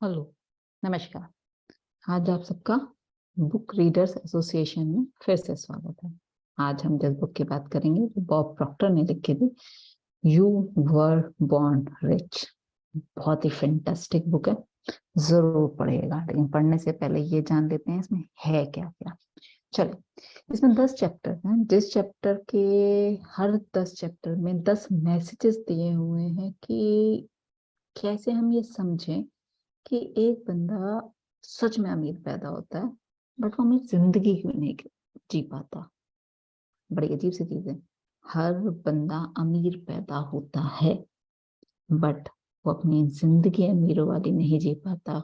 Hello, नमस्कार। आज आप सबका बुक रीडर्स एसोसिएशन में फिर से स्वागत है। आज हम जिस बुक की बात करेंगे वो बॉब प्रॉक्टर ने लिखी थी, यू वर बॉर्न रिच। बहुत ही फैंटास्टिक बुक है, जरूर पढ़िएगा। लेकिन पढ़ने से पहले ये जान लेते हैं इसमें है क्या क्या। चलिए, इसमें 10 चैप्टर हैं। जिस चैप्टर के हर 10 चैप्टर में 10 मैसेजेस दिए हुए हैं कि कैसे हम ये समझें कि एक बंदा सच में अमीर पैदा होता है, बट वो अमीर जिंदगी क्यों नहीं जी पाता। बड़ी अजीब सी चीज है। हर बंदा अमीर पैदा होता है, बट वो अपनी जिंदगी अमीरों वाली नहीं जी पाता।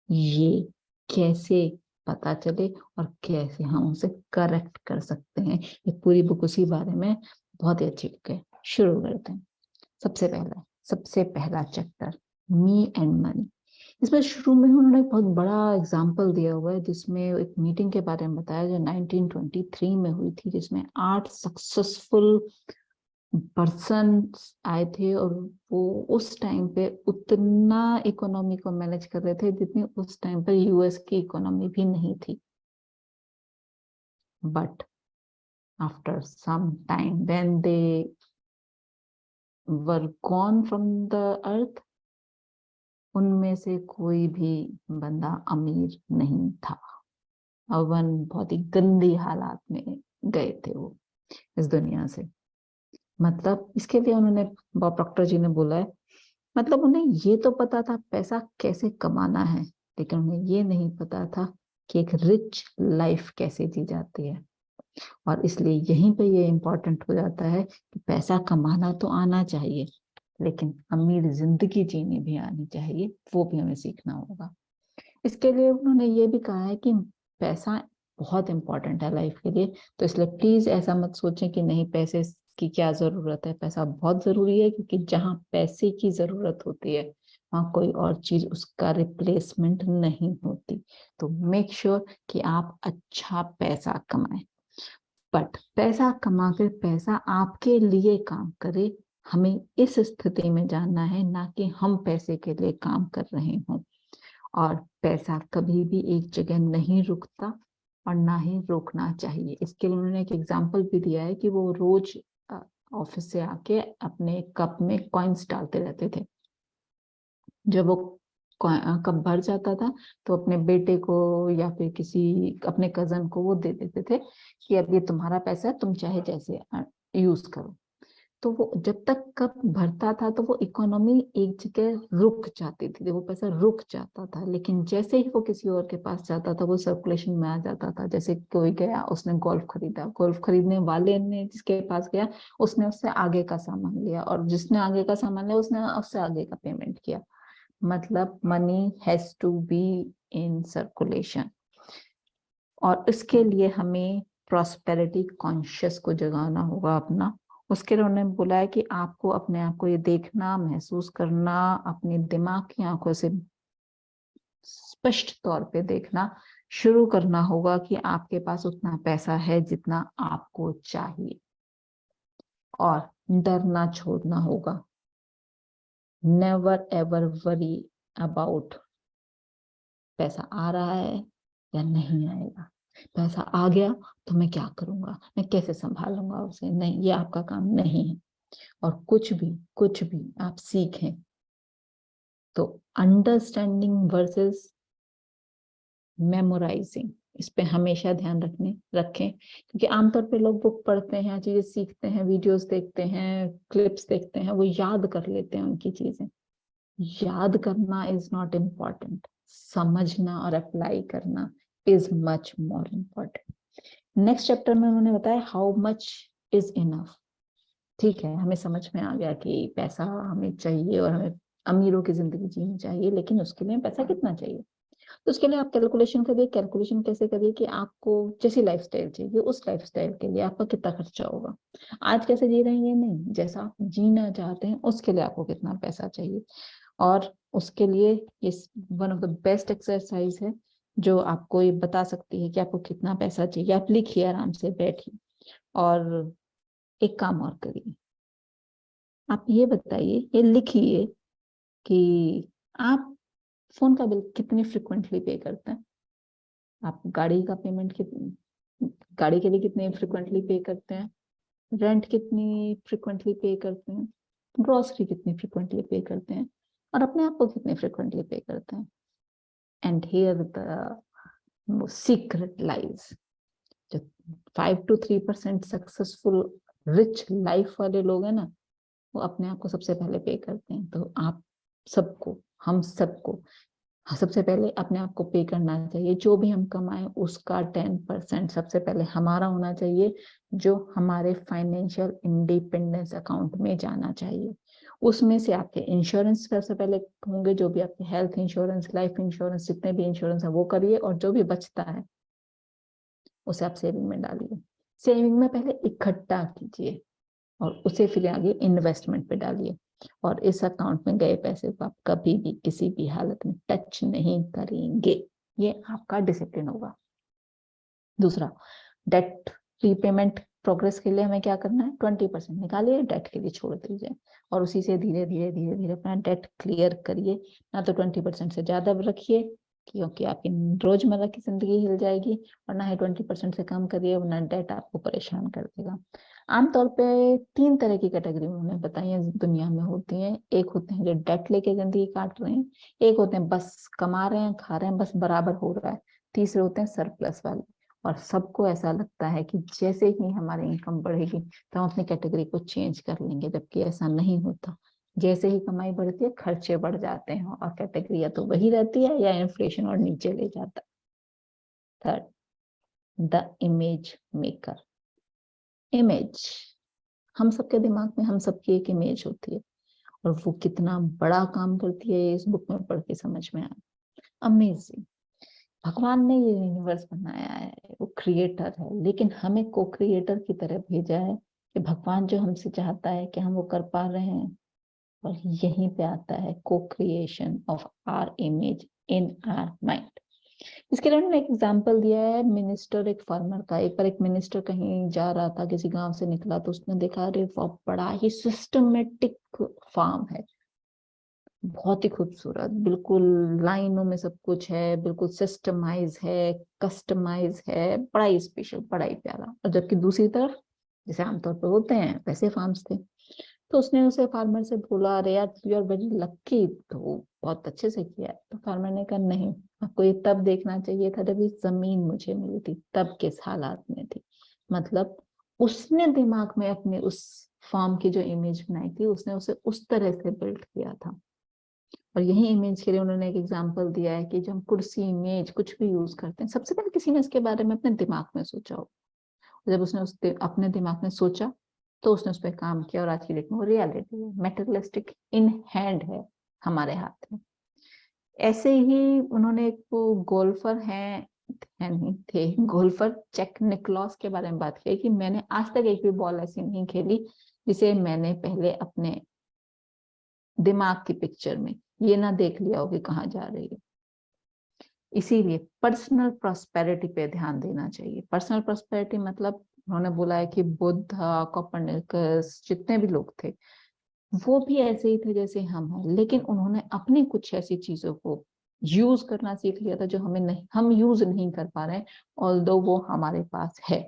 ये कैसे पता चले और कैसे हम उसे करेक्ट कर सकते हैं, ये पूरी बुक उसी बारे में। बहुत ही अच्छी बुक है, शुरू करते हैं। सबसे पहला चैप्टर, मी एंड मनी। इसमें शुरू में उन्होंने एक बहुत बड़ा एग्जाम्पल दिया हुआ है, जिसमें एक मीटिंग के बारे में बताया जो 1923 में हुई थी, जिसमें 8 सक्सेसफुल पर्सन आए थे और वो उस टाइम पे उतना इकोनॉमी को मैनेज कर रहे थे जितनी उस टाइम पर यूएस की इकोनॉमी भी नहीं थी। But after some time when they were gone from the earth, उनमें से कोई भी बंदा अमीर नहीं था। अवन बहुत ही गंदी हालात में गए थे वो इस दुनिया से। मतलब इसके लिए उन्होंने, बॉब प्रॉक्टर जी ने बोला है, मतलब उन्हें ये तो पता था पैसा कैसे कमाना है, लेकिन उन्हें ये नहीं पता था कि एक रिच लाइफ कैसे जी जाती है। और इसलिए यहीं पे ये इम्पोर्टेंट हो जाता है कि पैसा कमाना तो आना चाहिए, लेकिन अमीर जिंदगी जीनी भी आनी चाहिए, वो भी हमें सीखना होगा। इसके लिए उन्होंने ये भी कहा है कि पैसा बहुत इंपॉर्टेंट है लाइफ के लिए। तो इसलिए प्लीज ऐसा मत सोचें कि नहीं पैसे की क्या जरूरत है। पैसा बहुत जरूरी है, क्योंकि जहाँ पैसे की जरूरत होती है वहाँ कोई और चीज उसका रिप्लेसमेंट नहीं होती। तो मेक श्योर कि आप अच्छा पैसा कमाएं, बट पैसा कमा कर पैसा आपके लिए काम करे। हमें इस स्थिति में जानना है, ना कि हम पैसे के लिए काम कर रहे हों। और पैसा कभी भी एक जगह नहीं रुकता और ना ही रोकना चाहिए। इसके लिए उन्होंने एक एग्जाम्पल भी दिया है कि वो रोज ऑफिस से आके अपने कप में कॉइन्स डालते रहते थे। जब वो कप भर जाता था तो अपने बेटे को या फिर किसी अपने कजन को वो दे देते थे कि अब ये तुम्हारा पैसा है, तुम चाहे जैसे यूज करो। तो वो जब तक कप भरता था तो वो इकोनॉमी एक जगह रुक जाती थी, वो पैसा रुक जाता था। लेकिन जैसे ही वो किसी और के पास जाता था वो सर्कुलेशन में आ जाता था। जैसे कोई गया, उसने गोल्फ खरीदा, गोल्फ खरीदने वाले ने जिसके पास गया उसने उससे आगे का सामान लिया, और जिसने आगे का सामान लिया उसने उससे आगे का पेमेंट किया। मतलब money has to be in circulation. और इसके लिए हमें प्रॉस्पेरिटी कॉन्शियस को जगाना होगा अपना। उसके लिए उन्होंने बोला है कि आपको अपने आप को ये देखना, महसूस करना, अपने दिमाग की आंखों से स्पष्ट तौर पे देखना शुरू करना होगा कि आपके पास उतना पैसा है जितना आपको चाहिए। और डरना छोड़ना होगा। नेवर एवर वरी अबाउट पैसा आ रहा है या नहीं आएगा। पैसा आ गया तो मैं क्या करूंगा, मैं कैसे संभालूंगा उसे, नहीं, ये आपका काम नहीं है। और कुछ भी आप सीखें तो अंडरस्टैंडिंग वर्सेस मेमोराइजिंग, इस पे हमेशा ध्यान रखें। क्योंकि आमतौर पे लोग बुक पढ़ते हैं, चीजें सीखते हैं, वीडियोस देखते हैं, क्लिप्स देखते हैं, वो याद कर लेते हैं उनकी चीजें। याद करना इज नॉट इम्पॉर्टेंट, समझना और अप्लाई करना is much more important. Next chapter में उन्होंने बताया हाउ मच इज इनफ। ठीक है, हमें समझ में आ गया कि पैसा हमें चाहिए और हमें अमीरों की जिंदगी जीनी चाहिए, लेकिन उसके लिए पैसा कितना चाहिए। तो उसके लिए आप कैलकुलेशन करिए। कैलकुलेशन कैसे करिए कि आपको जैसी लाइफस्टाइल चाहिए उस लाइफस्टाइल के लिए आपका कितना खर्चा होगा। आज कैसे जी रहे हैं ये नहीं, जैसा आप जीना चाहते हैं उसके लिए आपको कितना पैसा चाहिए। और उसके लिए ये one of the best exercise है जो आपको ये बता सकती है कि आपको कितना पैसा चाहिए। आप लिखिए, आराम से बैठिए और एक काम और करिए। आप ये बताइए, ये लिखिए कि आप फोन का बिल कितनी फ्रिक्वेंटली पे करते हैं आप? गाड़ी का पेमेंट गाड़ी के लिए कितने फ्रिक्वेंटली पे करते हैं? रेंट कितनी फ्रिक्वेंटली पे करते हैं? ग्रोसरी कितनी फ्रिक्वेंटली पे करते हैं? और अपने आप को कितने फ्रिक्वेंटली पे करते हैं? And here the secret lies. जो 5 to 3% सक्सेसफुल रिच लाइफ वाले लोग हैं ना, वो अपने आप को सबसे पहले पे करते हैं। तो आप सबको, हम सबको सबसे पहले अपने आप को पे करना चाहिए। जो भी हम कमाएं उसका 10% सबसे पहले हमारा होना चाहिए, जो हमारे फाइनेंशियल इंडिपेंडेंस अकाउंट में जाना चाहिए। उसमें से आपके इंश्योरेंस सबसे पहले होंगे, जो भी आपके हेल्थ इंश्योरेंस, लाइफ इंश्योरेंस, जितने भी इंश्योरेंस है वो करिए, और जो भी बचता है उसे आप सेविंग में डालिए। सेविंग में पहले इकट्ठा कीजिए और उसे फिर आगे इन्वेस्टमेंट पे डालिए। और इस अकाउंट में गए पैसे को आप कभी भी किसी भी हालत में टच नहीं करेंगे। ये आपका डिसिप्लिन होगा। दूसरा, डेट रीपेमेंट प्रोग्रेस के लिए हमें क्या करना है? 20% निकालिए, डेट के लिए छोड़ दीजिए, और उसी से धीरे धीरे धीरे धीरे अपना डेट क्लियर करिए। ना तो 20% से ज्यादा रखिए, क्योंकि आपकी रोजमर्रा की जिंदगी हिल जाएगी, और ना ही 20% से कम करिए, वरना डेट आपको परेशान कर देगा। आमतौर पे 3 तरह की कैटेगरी उन्होंने बताई है दुनिया में होती हैं। एक होते हैं जो डेट लेके जिंदगी काट रहे हैं, एक होते हैं बस कमा रहे हैं, खा रहे हैं, बस बराबर हो रहा है, तीसरे होते हैं सरप्लस वाले। और सबको ऐसा लगता है कि जैसे ही हमारी इनकम बढ़ेगी तो हम अपनी कैटेगरी को चेंज कर लेंगे, जबकि ऐसा नहीं होता। जैसे ही कमाई बढ़ती है खर्चे बढ़ जाते हैं, और कैटेगरी या तो वही रहती है या इन्फ्लेशन और नीचे ले जाता है। Third, the image maker. Image, हम सबके दिमाग में हम सबकी एक इमेज होती है, और वो कितना बड़ा काम करती है इस बुक में पढ़ के समझ में आया। अमेजिंग। भगवान ने ये यूनिवर्स बनाया है, वो क्रिएटर है, लेकिन हमें को क्रिएटर की तरह भेजा है कि भगवान जो हमसे चाहता है कि हम वो कर पा रहे हैं। और यहीं पे आता है को creation of our image in our mind. इसके लिए उन्होंने एक एग्जाम्पल दिया है मिनिस्टर, एक फार्मर का। एक बार एक मिनिस्टर कहीं जा रहा था, किसी गांव से निकला, तो उसने देखा अरे वो बड़ा ही सिस्टमेटिक फार्म है, बहुत ही खूबसूरत, बिल्कुल लाइनों में सब कुछ है, बिल्कुल सिस्टमाइज है, कस्टमाइज है, बड़ा ही स्पेशल, बड़ा ही प्यारा। और जबकि दूसरी तरफ जैसे आमतौर पर होते हैं वैसे फार्म्स थे। तो उसने उसे फार्मर से बोला अरे यार यू आर वेरी लक्की, तो बहुत अच्छे से किया है। तो फार्मर ने कहा नहीं, आपको ये तब देखना चाहिए था जब ये जमीन मुझे मिली थी, तब किस हालात में थी। मतलब उसने दिमाग में अपने उस फार्म की जो इमेज बनाई थी, उसने उसे उस तरह से बिल्ड किया था। और यही इमेज के लिए उन्होंने एक एग्जांपल दिया है कि जब हम कुर्सी, इमेज कुछ भी यूज करते हैं, सबसे पहले किसी ने इसके बारे में अपने दिमाग में सोचा हो। जब उसने अपने दिमाग में सोचा तो उसने उस पर काम किया, और आज की डेट में वो रियलिटी है, मेटेरियलिस्टिक इन हैंड है हमारे हाथ में। ऐसे ही उन्होंने एक वो गोल्फर है नहीं थे गोल्फर जैक निकलॉस के बारे में बात की कि मैंने आज तक एक भी बॉल ऐसी नहीं खेली जिसे मैंने पहले अपने दिमाग की पिक्चर में ये ना देख लिया हो कि कहाँ जा रही है। इसीलिए पर्सनल प्रॉस्पेरिटी पे ध्यान देना चाहिए। पर्सनल प्रॉस्पेरिटी मतलब उन्होंने बोला है कि बुद्ध, कोपरनिकस, जितने भी लोग थे वो भी ऐसे ही थे जैसे हम हैं, लेकिन उन्होंने अपनी कुछ ऐसी चीजों को यूज करना सीख लिया था जो हमें नहीं, हम यूज नहीं कर पा रहे हैं, ऑल्दो वो हमारे पास है।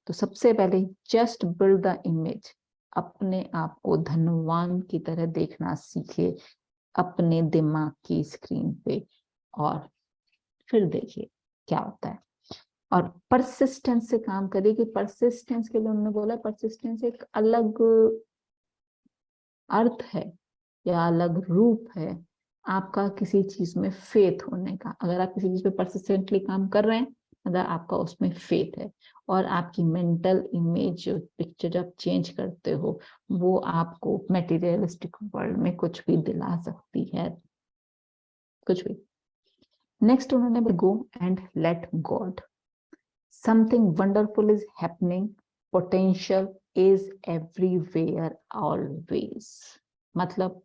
तो सबसे पहले जस्ट बिल्ड द इमेज, अपने आप को धनवान की तरह देखना सीखे अपने दिमाग की स्क्रीन पे, और फिर देखिए क्या होता है। और परसिस्टेंस से काम करिए, कि परसिस्टेंस के लिए उन्होंने बोला परसिस्टेंस एक अलग अर्थ है या अलग रूप है आपका किसी चीज में फेथ होने का। अगर आप किसी चीज पे परसिस्टेंटली काम कर रहे हैं, अगर आपका उसमें फेथ है, और आपकी मेंटल इमेज पिक्चर जब चेंज करते हो, वो आपको मटेरियलिस्टिक वर्ल्ड में कुछ भी दिला सकती है, कुछ भी। नेक्स्ट उन्होंने go and let God, something wonderful is happening, potential is everywhere always. मतलब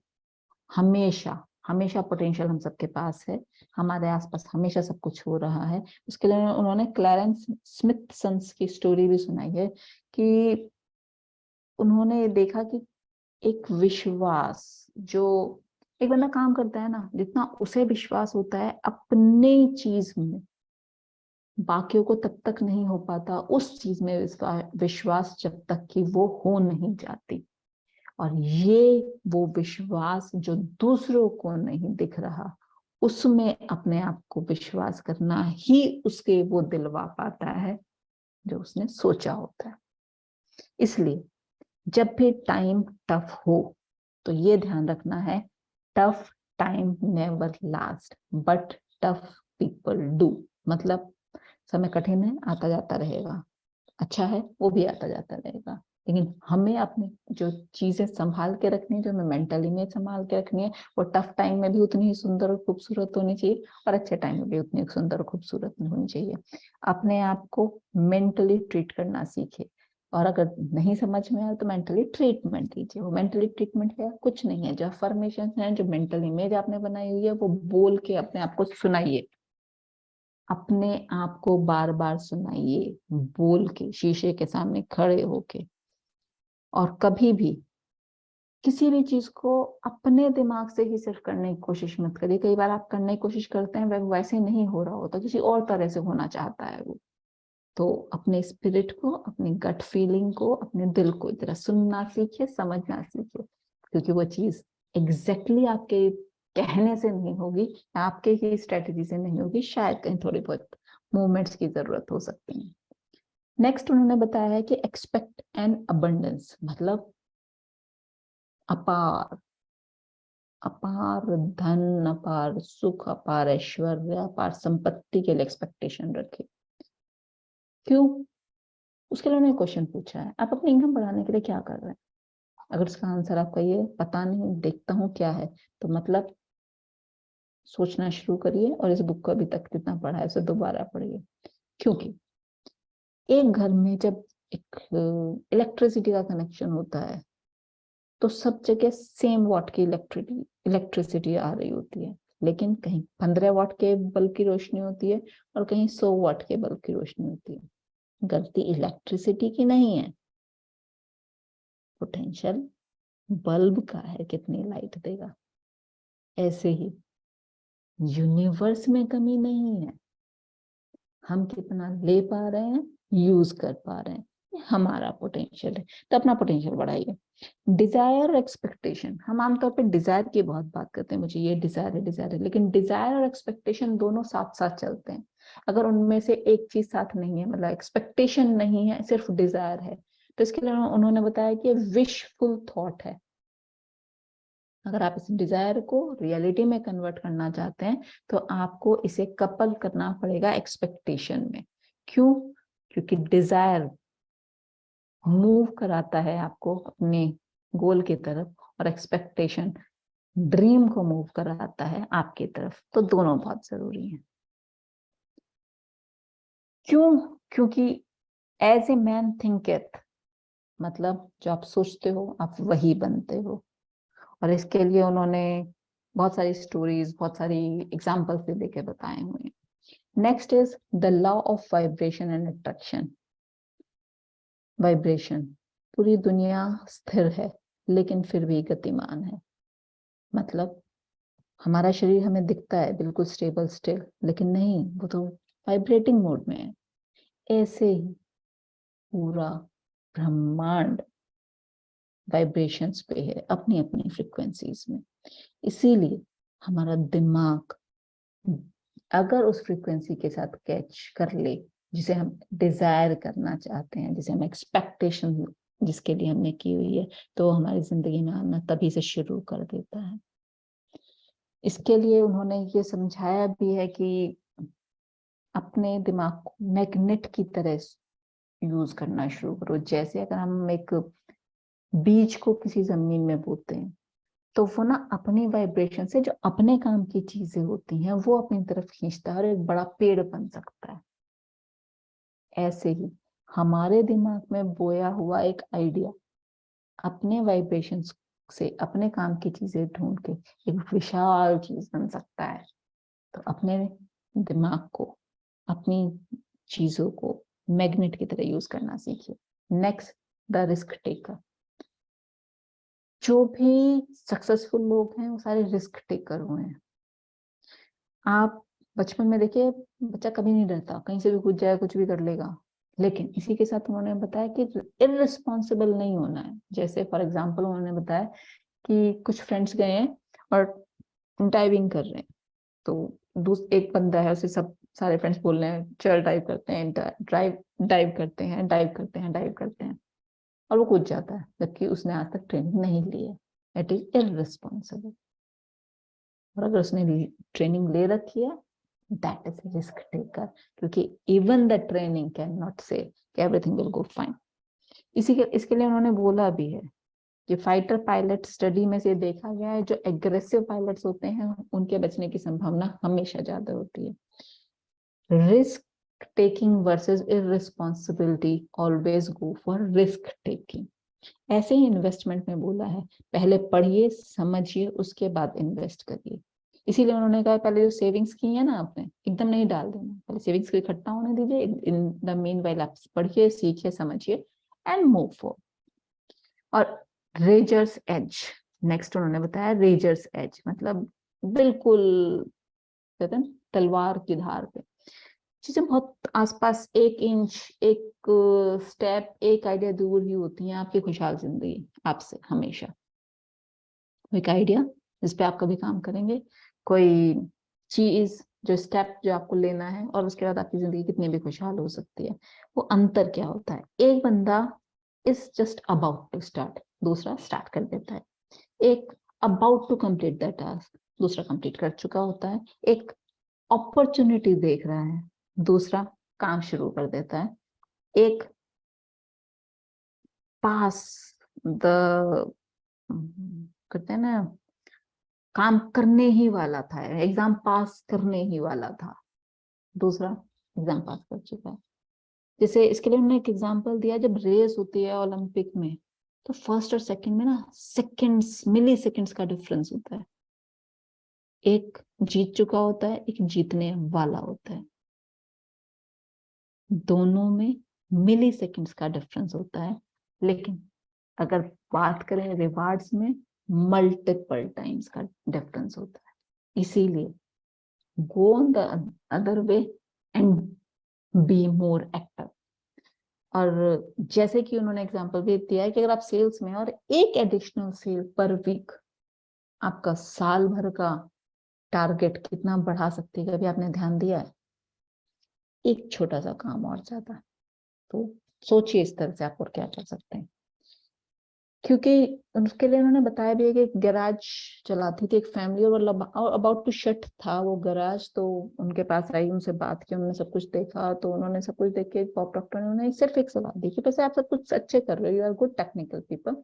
हमेशा हमेशा पोटेंशियल हम सबके पास है, हमारे आसपास हमेशा सब कुछ हो रहा है। उसके लिए उन्होंने क्लैरेंस स्मिथसन्स की स्टोरी भी सुनाई है कि उन्होंने देखा कि एक विश्वास जो एक बंदा काम करता है ना, जितना उसे विश्वास होता है अपने चीज में, बाकियों को तब तक नहीं हो पाता उस चीज में विश्वास, जब तक कि वो हो नहीं जाती। और ये वो विश्वास जो दूसरों को नहीं दिख रहा, उसमें अपने आप को विश्वास करना ही उसके वो दिलवा पाता है जो उसने सोचा होता है। इसलिए जब भी टाइम टफ हो तो ये ध्यान रखना है, tough time never last but tough people do. मतलब समय कठिन है, आता जाता रहेगा, अच्छा है वो भी आता जाता रहेगा, लेकिन हमें अपनी जो चीजें संभाल के रखनी है, जो हमें मेंटल इमेज संभाल के रखनी है, वो टफ टाइम में भी उतनी ही सुंदर और खूबसूरत होनी चाहिए, और अच्छे टाइम में भी उतनी सुंदर और खूबसूरत होनी चाहिए। अपने आप को मेंटली ट्रीट करना सीखे, और अगर नहीं समझ में आए तो मेंटली ट्रीटमेंट लीजिए। वो मेंटली ट्रीटमेंट है, कुछ नहीं है, जो अफर्मेशन है, जो मेंटल इमेज आपने बनाई हुई है, वो बोल के अपने आप को सुनाइए, अपने आप को बार बार सुनाइए, बोल के, शीशे के सामने खड़े होके। और कभी भी किसी भी चीज को अपने दिमाग से ही सिर्फ करने की कोशिश मत करिए। कई बार आप करने की कोशिश करते हैं, वह वैसे नहीं हो रहा होता, किसी और तरह से होना चाहता है वो। तो अपने स्पिरिट को, अपनी गट फीलिंग को, अपने दिल को इतना सुनना सीखिए, समझना सीखिए, क्योंकि वो चीज एग्जैक्टली आपके कहने से नहीं होगी, आपके ही स्ट्रेटेजी से नहीं होगी, शायद कहीं थोड़ी बहुत मूवमेंट्स की जरूरत हो सकती है। नेक्स्ट उन्होंने बताया है कि एक्सपेक्ट एन अबंडेंस, मतलब अपार अपार धन, अपार सुख, अपार ऐश्वर्य, अपार संपत्ति के लिए एक्सपेक्टेशन रखे। क्यों? उसके लिए उन्होंने क्वेश्चन पूछा है, आप अपनी इनकम बढ़ाने के लिए क्या कर रहे हैं? अगर उसका आंसर आपका ये पता नहीं, देखता हूँ क्या है, तो मतलब सोचना शुरू करिए, और इस बुक को अभी तक जितना पढ़ा है उसे दोबारा पढ़िए। क्योंकि एक घर में जब एक इलेक्ट्रिसिटी का कनेक्शन होता है, तो सब जगह सेम वाट की इलेक्ट्रिसिटी आ रही होती है, लेकिन कहीं 15 वाट के बल्ब की रोशनी होती है, और कहीं 100 वाट के बल्ब की रोशनी होती है। गलती इलेक्ट्रिसिटी की नहीं है, पोटेंशियल बल्ब का है, कितनी लाइट देगा। ऐसे ही यूनिवर्स में कमी नहीं है, हम कितना ले पा रहे हैं, यूज कर पा रहे हैं, हमारा पोटेंशियल है, तो अपना पोटेंशियल बढ़ाइए। डिजायर, एक्सपेक्टेशन, हम आमतौर पे डिजायर की बहुत बात करते हैं, मुझे ये डिजायर है, लेकिन डिजायर और एक्सपेक्टेशन दोनों साथ साथ चलते हैं। अगर उनमें से एक चीज साथ नहीं है, मतलब एक्सपेक्टेशन नहीं है, सिर्फ डिजायर है, तो इसके लिए उन्होंने बताया कि विशफुल थॉट है। अगर आप इस डिजायर को रियलिटी में कन्वर्ट करना चाहते हैं, तो आपको इसे कपल करना पड़ेगा एक्सपेक्टेशन में। क्यों? क्योंकि डिजायर मूव कराता है आपको अपने गोल की तरफ, और एक्सपेक्टेशन ड्रीम को मूव कराता है आपकी तरफ, तो दोनों बहुत जरूरी हैं। क्यों? क्योंकि एज ए मैन थिंकeth, मतलब जो आप सोचते हो आप वही बनते हो। और इसके लिए उन्होंने बहुत सारी स्टोरीज, बहुत सारी एग्जाम्पल्स भी देके बताए हुए हैं। Next is the law of vibration and attraction. Vibration, पूरी दुनिया स्थिर है लेकिन फिर भी गतिमान है। मतलब हमारा शरीर हमें दिखता है बिल्कुल स्टेबल स्टिल, लेकिन नहीं, वो तो वाइब्रेटिंग मोड में है। ऐसे ही पूरा ब्रह्मांड वाइब्रेशंस पे है, अपनी अपनी फ्रीक्वेंसीज में। इसीलिए हमारा दिमाग अगर उस फ्रीक्वेंसी के साथ कैच कर ले, जिसे हम डिजायर करना चाहते हैं, जिसे हम एक्सपेक्टेशन जिसके लिए हमने की हुई है, तो हमारी जिंदगी में आना तभी से शुरू कर देता है। इसके लिए उन्होंने ये समझाया भी है कि अपने दिमाग को मैग्नेट की तरह यूज करना शुरू करो। जैसे अगर हम एक बीज को किसी जमीन में बोते हैं, तो वो ना अपनी वाइब्रेशन से जो अपने काम की चीजें होती हैं वो अपनी तरफ खींचता है, और एक बड़ा पेड़ बन सकता है। ऐसे ही हमारे दिमाग में बोया हुआ एक आइडिया अपने वाइब्रेशंस से अपने काम की चीजें ढूंढ के एक विशाल चीज बन सकता है। तो अपने दिमाग को, अपनी चीजों को मैग्नेट की तरह यूज करना सीखिए। Next, the risk taker. जो भी सक्सेसफुल लोग हैं वो सारे रिस्क टेकर हुए हैं। आप बचपन में देखिए, बच्चा कभी नहीं डरता, कहीं से भी कूद जाए, कुछ भी कर लेगा, लेकिन इसी के साथ उन्होंने बताया कि इररिस्पॉन्सिबल नहीं होना है। जैसे फॉर एग्जांपल उन्होंने बताया कि कुछ फ्रेंड्स गए हैं और डाइविंग कर रहे हैं, तो एक बंदा है, उसे सब सारे फ्रेंड्स बोल रहे हैं चल डाइव करते हैं, डाइव करते हैं, डाइव करते हैं, डाइव करते हैं, और वो कूद जाता है, जबकि उसने आज तक ट्रेनिंग नहीं ली है। It is irresponsible. और अगर उसने ट्रेनिंग ले रखी है, दैट इज रिस्क टेकर, क्योंकि even the training can not से एवरीथिंग विल गो फाइन। इसके लिए उन्होंने बोला भी है कि फाइटर पायलट स्टडी में से देखा गया है, जो एग्रेसिव पायलट्स होते हैं उनके बचने की संभावना हमेशा ज्यादा होती है। Risk taking versus irresponsibility, always go for risk taking. ऐसे ही इन्वेस्टमेंट में बोला है, पहले पढ़िए समझिए उसके बाद इन्वेस्ट करिए। इसीलिए उन्होंने कहा पहले जो सेविंग्स की है ना आपने, एकदम नहीं डाल देना, पहले सेविंग्स को इकट्ठा होने दीजिए, इन द मीन वाइल आप पढ़िए, सीखिए, समझिए एंड मूव फॉर। और रेजर्स एज, नेक्स्ट उन्होंने बताया रेजर्स एज मतलब बिल्कुल कहते हैं तलवार की धार पे, चीजें बहुत आसपास, 1 इंच, एक स्टेप, एक आइडिया दूर ही होती हैं आपकी खुशहाल जिंदगी आपसे हमेशा। एक आइडिया जिस पे आप कभी काम करेंगे, कोई चीज जो स्टेप जो आपको लेना है, और उसके बाद आपकी जिंदगी कितनी भी खुशहाल हो सकती है। वो अंतर क्या होता है, एक बंदा is just about to start, दूसरा स्टार्ट कर देता है। एक about to complete that task, दूसरा कंप्लीट कर चुका होता है। एक अपॉर्चुनिटी देख रहा है, दूसरा काम शुरू कर देता है। एक पास द कहते हैं ना, काम करने ही वाला था, एग्जाम पास करने ही वाला था, दूसरा एग्जाम पास कर चुका है। जैसे इसके लिए उन्होंने एक एग्जांपल दिया, जब रेस होती है ओलंपिक में, तो फर्स्ट और सेकंड में ना सेकंड्स, मिली सेकंड्स का डिफरेंस होता है। एक जीत चुका होता है, एक जीतने वाला होता है, दोनों में मिली सेकंड्स का डिफरेंस होता है। लेकिन अगर बात करें रिवार्ड्स में, मल्टीपल टाइम्स का डिफरेंस होता है। इसीलिए go on the other way and be more active. और जैसे कि उन्होंने एग्जांपल भी दिया है कि अगर आप सेल्स में और एक एडिशनल सेल पर वीक आपका साल भर का टारगेट कितना बढ़ा सकती है, कभी आपने ध्यान दिया है? एक छोटा सा काम और ज्यादा। तो सोचिए इस तरह से आप और क्या कर सकते हैं। क्योंकि उसके लिए उन्होंने बताया भी है कि एक गैराज चलाती थी एक फैमिली, और अबाउट टू शट था वो गैराज, तो उनके पास आई, उनसे बात की, उन्होंने सब कुछ देखा, तो उन्होंने सब कुछ देख के बॉब प्रॉक्टर ने उन्हें सिर्फ एक सलाह दी कि वैसे आप सब कुछ अच्छे कर रहे हो, you are good technical people,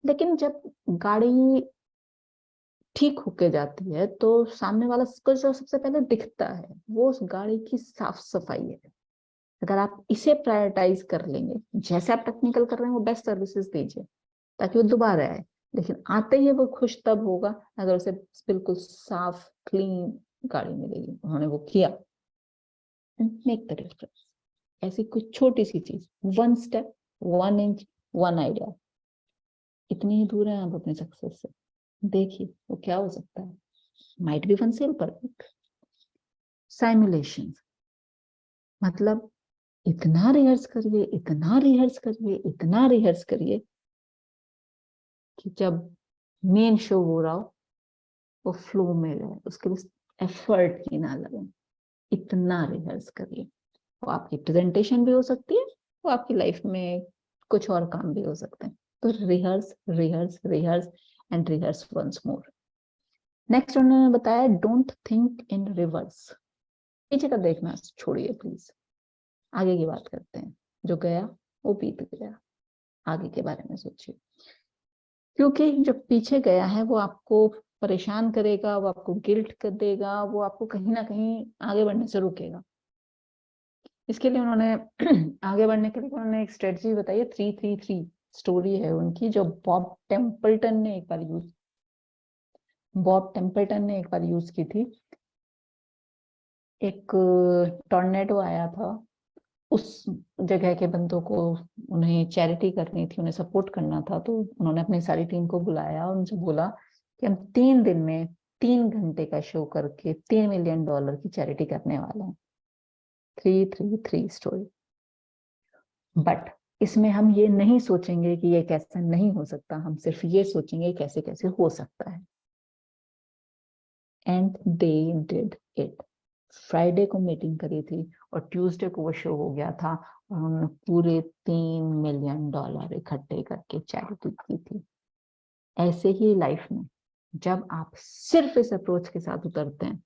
लेकिन जब गाड़ी ठीक होके जाती है तो सामने वाला को जो सबसे पहले दिखता है वो उस गाड़ी की साफ सफाई है। अगर आप इसे प्रायोरिटाइज कर लेंगे, जैसे आप टेक्निकल कर रहे हैं वो बेस्ट सर्विसेज दीजिए ताकि वो दोबारा आए, लेकिन आते ही वो खुश तब होगा अगर उसे बिल्कुल साफ क्लीन गाड़ी मिलेगी। उन्होंने वो किया। Make the difference. ऐसी कुछ छोटी सी चीज, 1 स्टेप, 1 इंच, 1 आइडिया, इतनी ही दूर है आप अपने सक्सेस से। देखिए वो क्या हो सकता है। Might be one sale per week. Simulation मतलब इतना रिहर्स करिए, इतना रिहर्स करिए, इतना रिहर्स करिए कि जब मेन शो हो रहा हो वो फ्लो में रहे, उसके लिए एफर्ट ही ना लगे। इतना रिहर्स करिए। वो आपकी प्रेजेंटेशन भी हो सकती है, वो आपकी लाइफ में कुछ और काम भी हो सकते हैं। तो rehearse rehearse rehearse and rehearse once more. Next उन्होंने बताया डोंट थिंक इन रिवर्स। पीछे का देखना छोड़िए प्लीज, आगे की बात करते हैं। जो गया वो बीत गया, आगे के बारे में सोचिए। क्योंकि जो पीछे गया है वो आपको परेशान करेगा, वो आपको गिल्ट कर देगा, वो आपको कहीं ना कहीं आगे बढ़ने से रोकेगा। इसके लिए उन्होंने आगे बढ़ने के लिए उन्होंने एक स्ट्रेटजी बताई है, 3-3-3 स्टोरी है उनकी, जो बॉब टेम्पल्टन ने एक बार यूज की थी। एक टॉर्नेडो आया था, उस जगह के बंदों को उन्हें चैरिटी करनी थी, उन्हें सपोर्ट करना था, तो उन्होंने अपनी सारी टीम को बुलाया और उनसे बोला कि हम 3 दिन में 3 घंटे का शो करके $3 मिलियन की चैरिटी करने वाले हैं। 333 स्टोरी। बट इसमें हम ये नहीं सोचेंगे कि ये कैसे नहीं हो सकता, हम सिर्फ ये सोचेंगे कैसे कैसे हो सकता है। And they did it. Friday को मीटिंग करी थी और ट्यूसडे को वो शो हो गया था और उन्होंने पूरे $3 मिलियन इकट्ठे करके चैरिटी की थी। ऐसे ही लाइफ में जब आप सिर्फ इस अप्रोच के साथ उतरते हैं,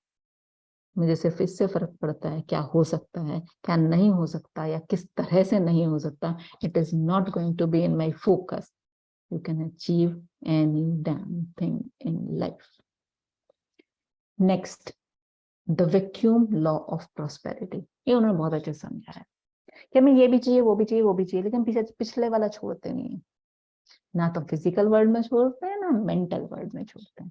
मुझे सिर्फ इससे फर्क पड़ता है क्या हो सकता है, क्या नहीं हो सकता, या किस तरह से नहीं हो सकता, it is not going to be in my focus, you can achieve any damn thing in life. Next, the vacuum law of prosperity. ये उन्होंने बहुत अच्छे से समझाया कि हमें ये भी चाहिए, वो भी चाहिए, वो भी चाहिए, लेकिन पिछले वाला छोड़ते नहीं है। ना तो फिजिकल वर्ल्ड में छोड़ते हैं, ना मेंटल वर्ल्ड में छोड़ते हैं।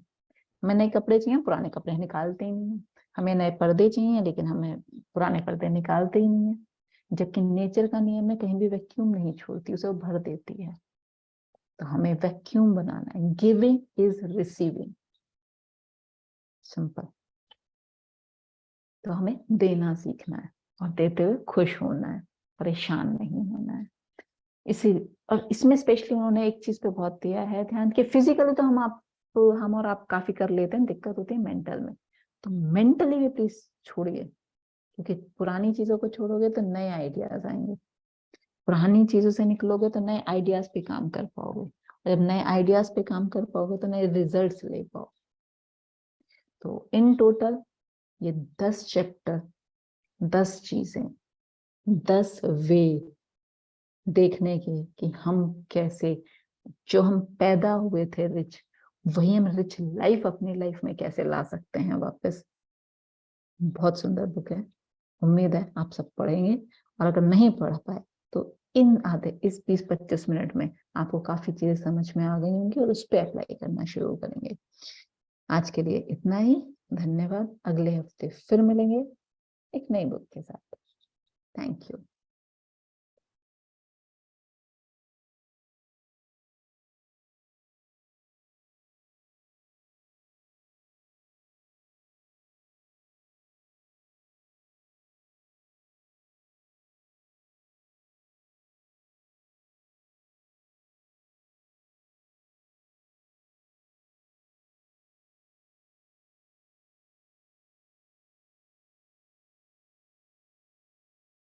हमें नए कपड़े चाहिए, पुराने कपड़े निकालते ही नहीं है। हमें नए पर्दे चाहिए, लेकिन हमें पुराने पर्दे निकालते ही नहीं है। जबकि नेचर का नियम है, कहीं भी वैक्यूम नहीं छोड़ती, उसे वो भर देती है। तो हमें वैक्यूम बनाना है। Giving is receiving, simple. तो हमें देना सीखना है और देते हुए खुश होना है, परेशान नहीं होना है। इसी और इसमें स्पेशली उन्होंने एक चीज पे बहुत दिया है ध्यान कि फिजिकली तो हम और आप काफी कर लेते हैं, दिक्कत होती है मेंटल में। तो मेंटली भी प्लीज छोड़िए, क्योंकि पुरानी चीजों को छोड़ोगे तो नए आइडियाज आएंगे, पुरानी चीजों से निकलोगे तो नए आइडियाज पे काम कर पाओगे, और जब नए आइडियाज पे काम कर पाओगे तो नए रिजल्ट्स ले पाओगे। तो इन टोटल ये 10 चैप्टर, 10 चीजें, 10 वे देखने के कि हम कैसे, जो हम पैदा हुए थे रिच, वही हम रिच लाइफ अपनी लाइफ में कैसे ला सकते हैं वापस। बहुत सुंदर बुक है, उम्मीद है आप सब पढ़ेंगे। और अगर नहीं पढ़ पाए तो इस 20-25 मिनट में आपको काफी चीजें समझ में आ गई होंगी और उस पर अप्लाई करना शुरू करेंगे। आज के लिए इतना ही, धन्यवाद। अगले हफ्ते फिर मिलेंगे एक नई बुक के साथ। Thank you.